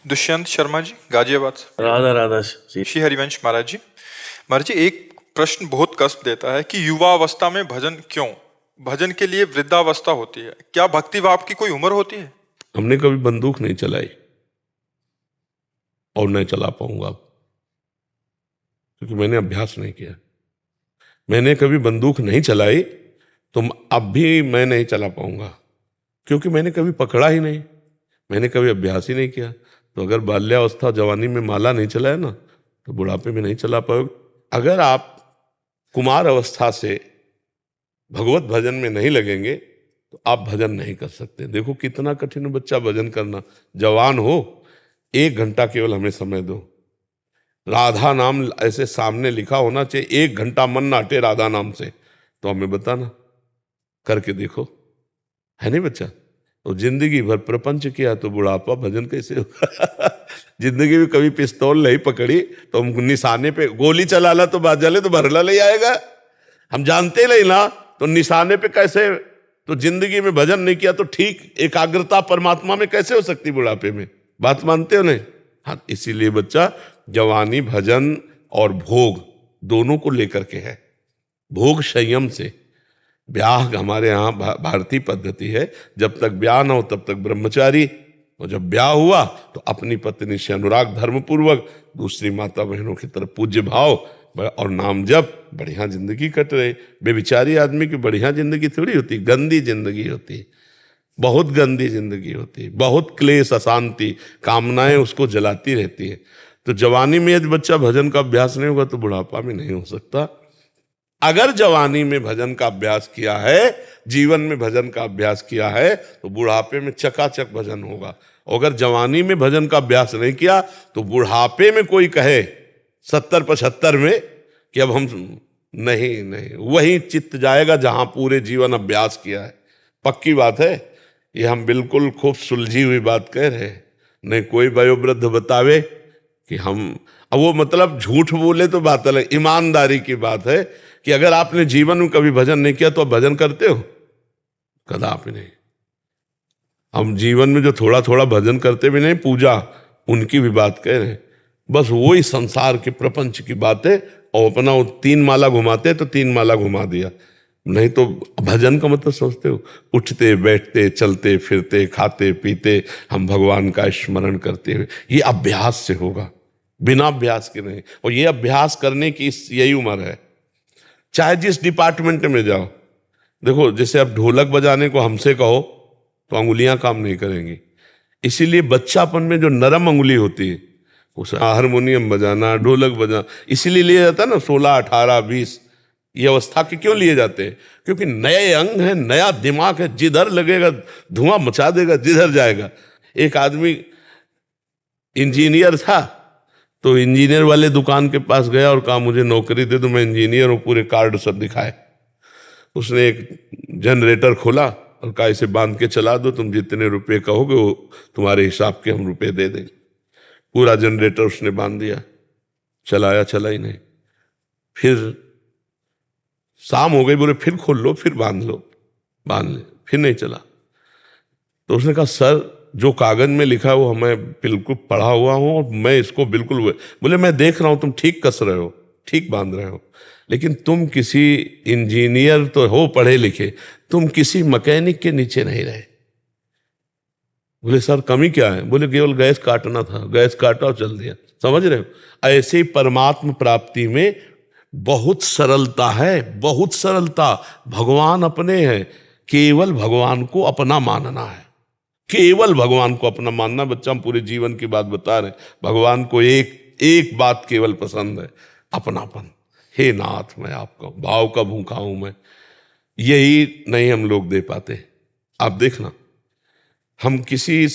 दुष्यंत शर्मा जी, गाजियाबाद से। राधा राधा जी। श्री हरिवंश महाराज जी। महाराज जी, एक प्रश्न बहुत कष्ट देता है कि युवावस्था में भजन क्यों? भजन के लिए वृद्धावस्था होती है, क्या भक्ति भाव की कोई उम्र होती है? हमने कभी बंदूक नहीं चलाई और नहीं चला पाऊंगा अब, क्योंकि मैंने अभ्यास नहीं किया। मैंने कभी बंदूक नहीं चलाई तो अब भी मैं नहीं चला पाऊंगा, क्योंकि मैंने कभी पकड़ा ही नहीं, मैंने कभी अभ्यास ही नहीं किया। तो अगर बाल्यावस्था जवानी में माला नहीं चलाए ना, तो बुढ़ापे में नहीं चला पाओगे। अगर आप कुमार अवस्था से भगवत भजन में नहीं लगेंगे तो आप भजन नहीं कर सकते। देखो कितना कठिन है बच्चा भजन करना। जवान हो, 1 घंटा केवल हमें समय दो। राधा नाम ऐसे सामने लिखा होना चाहिए, 1 घंटा मन ना हटे राधा नाम से, तो हमें बताना, करके देखो, है नहीं बच्चा? तो जिंदगी भर प्रपंच किया तो बुढ़ापा भजन कैसे होगा? जिंदगी में कभी पिस्तौल नहीं पकड़ी तो हम निशाने पे गोली चला ला तो बाजा ले तो भरला ले आएगा। हम जानते नहीं ना, तो निशाने पे कैसे? तो जिंदगी में भजन नहीं किया तो ठीक एकाग्रता परमात्मा में कैसे हो सकती बुढ़ापे में? बात मानते हो नहीं? हाँ, इसीलिए बच्चा जवानी भजन और भोग दोनों को लेकर के है। भोग संयम से, ब्याह हमारे यहाँ भारतीय पद्धति है, जब तक ब्याह ना हो तब तक ब्रह्मचारी, और जब ब्याह हुआ तो अपनी पत्नी से अनुराग धर्मपूर्वक, दूसरी माता बहनों की तरफ पूज्य भाव और नाम जप, बढ़िया जिंदगी कट रहे। बेविचारी आदमी की बढ़िया जिंदगी थोड़ी होती, गंदी जिंदगी होती, बहुत गंदी जिंदगी होती, बहुत क्लेश अशांति, कामनाएं उसको जलाती रहती है। तो जवानी में यदि बच्चा भजन का अभ्यास नहीं होगा तो बुढ़ापा में नहीं हो सकता। अगर जवानी में भजन का अभ्यास किया है, जीवन में भजन का अभ्यास किया है, तो बुढ़ापे में चकाचक भजन होगा। अगर जवानी में भजन का अभ्यास नहीं किया तो बुढ़ापे में कोई कहे 70-75 में कि अब हम नहीं, वही चित्त जाएगा जहां पूरे जीवन अभ्यास किया है। पक्की बात है, ये हम बिल्कुल खूब सुलझी हुई बात कह रहे हैं। नहीं कोई वयोवृद्ध बतावे कि हम, अब वो मतलब झूठ बोले तो बात अलग, ईमानदारी की बात है कि अगर आपने जीवन में कभी भजन नहीं किया तो आप भजन करते हो? कदापि नहीं। हम जीवन में जो थोड़ा थोड़ा भजन करते भी नहीं, पूजा उनकी भी बात कह रहे हैं। बस वही संसार के प्रपंच की बातें, और अपना वो 3 माला घुमाते तो 3 माला घुमा दिया। नहीं तो भजन का मतलब सोचते हो, उठते बैठते चलते फिरते खाते पीते हम भगवान का स्मरण करते हुए, ये अभ्यास से होगा, बिना अभ्यास के नहीं। और ये अभ्यास करने की यही उम्र है, चाहे जिस डिपार्टमेंट में जाओ। देखो जैसे अब ढोलक बजाने को हमसे कहो तो अंगुलियां काम नहीं करेंगी, इसीलिए बच्चापन में जो नरम अंगुली होती है, उसे हारमोनियम बजाना, ढोलक बजाना इसीलिए लिया जाता है ना, 16, 18, 20 ये अवस्था के क्यों लिए जाते हैं? क्योंकि नए अंग है, नया दिमाग है, जिधर लगेगा धुआं मचा देगा, जिधर जाएगा। एक आदमी इंजीनियर था, तो इंजीनियर वाले दुकान के पास गया और कहा मुझे नौकरी दे दो, मैं इंजीनियर हूं, पूरे कार्ड सब दिखाए। उसने एक जनरेटर खोला और कहा इसे बांध के चला दो, तुम जितने रुपए कहोगे वो तुम्हारे हिसाब के हम रुपए दे देंगे। पूरा जनरेटर उसने बांध दिया, चलाया, चला ही नहीं। फिर शाम हो गई, बोले फिर खोल लो, फिर बांध लो, बांध ले, फिर नहीं चला। तो उसने कहा सर जो कागज में लिखा है वो हमें बिल्कुल पढ़ा हुआ हूं और मैं इसको बिल्कुल, बोले मैं देख रहा हूं तुम ठीक कस रहे हो, ठीक बांध रहे हो, लेकिन तुम किसी इंजीनियर तो हो पढ़े लिखे, तुम किसी मैकेनिक के नीचे नहीं रहे। बोले सर कमी क्या है? बोले केवल गैस काटना था, गैस काटा और चल दिया। समझ रहे हो? ऐसे ही परमात्म प्राप्ति में बहुत सरलता है, बहुत सरलता। भगवान अपने हैं, केवल भगवान को अपना मानना है, केवल भगवान को अपना मानना। बच्चा हम पूरे जीवन की बात बता रहे हैं, भगवान को एक बात केवल पसंद है, अपनापन। हे नाथ मैं आपका भाव का भूखा हूं मैं, यही नहीं हम लोग दे पाते। आप देखना, हम किसी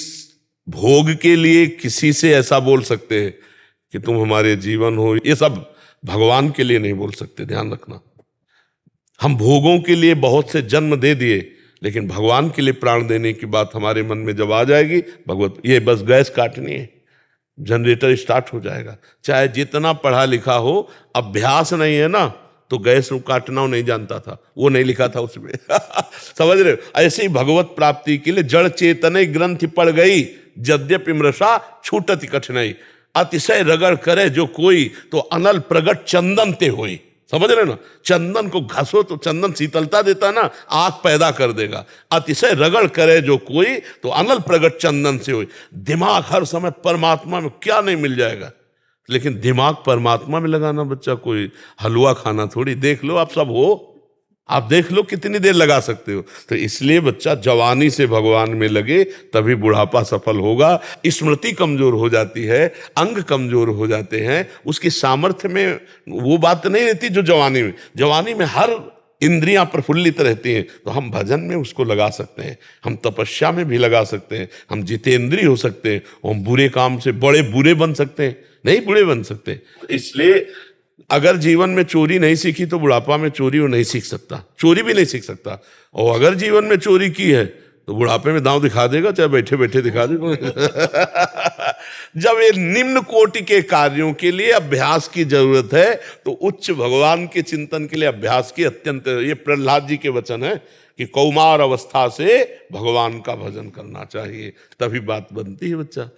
भोग के लिए किसी से ऐसा बोल सकते हैं कि तुम हमारे जीवन हो, ये सब भगवान के लिए नहीं बोल सकते, ध्यान रखना। हम भोगों के लिए बहुत से जन्म दे दिए, लेकिन भगवान के लिए प्राण देने की बात हमारे मन में जब आ जाएगी, भगवत ये बस गैस काटनी है, जनरेटर स्टार्ट हो जाएगा। चाहे जितना पढ़ा लिखा हो, अभ्यास नहीं है ना, तो गैस काटना वो नहीं जानता था, वो नहीं लिखा था उसमें। समझ रहे हो? ऐसे ही भगवत प्राप्ति के लिए जड़ चेतन ग्रंथि पड़ गई यद्यपि मृषा छूटति कठिनाई। अतिशय रगड़ करे जो कोई, तो अनल प्रगट चंदन ते होई। समझ रहे ना, चंदन को घसो तो चंदन शीतलता देता ना, आग पैदा कर देगा। अतिशय रगड़ करे जो कोई, तो अनल प्रगट चंदन से होई। दिमाग हर समय परमात्मा में, क्या नहीं मिल जाएगा, लेकिन दिमाग परमात्मा में लगाना बच्चा कोई हलवा खाना थोड़ी। देख लो आप सब हो, आप देख लो कितनी देर लगा सकते हो। तो इसलिए बच्चा जवानी से भगवान में लगे, तभी बुढ़ापा सफल होगा। स्मृति कमजोर हो जाती है, अंग कमजोर हो जाते हैं, उसकी सामर्थ्य में वो बात नहीं रहती जो जवानी में हर इंद्रियां प्रफुल्लित रहती हैं। तो हम भजन में उसको लगा सकते हैं, हम तपस्या में भी लगा सकते हैं, हम जितेंद्रिय हो सकते हैं, हम बुरे काम से बड़े बुरे बन सकते हैं, नहीं बुरे बन सकते। इसलिए अगर जीवन में चोरी नहीं सीखी तो बुढ़ापा में चोरी वो नहीं सीख सकता, चोरी भी नहीं सीख सकता। और अगर जीवन में चोरी की है तो बुढ़ापे में दांव दिखा देगा, चाहे बैठे बैठे दिखा देगा। जब ये निम्न कोटि के कार्यों के लिए अभ्यास की जरूरत है, तो उच्च भगवान के चिंतन के लिए अभ्यास की अत्यंत, ये प्रहलाद जी के वचन है कि कौमार अवस्था से भगवान का भजन करना चाहिए, तभी बात बनती है बच्चा।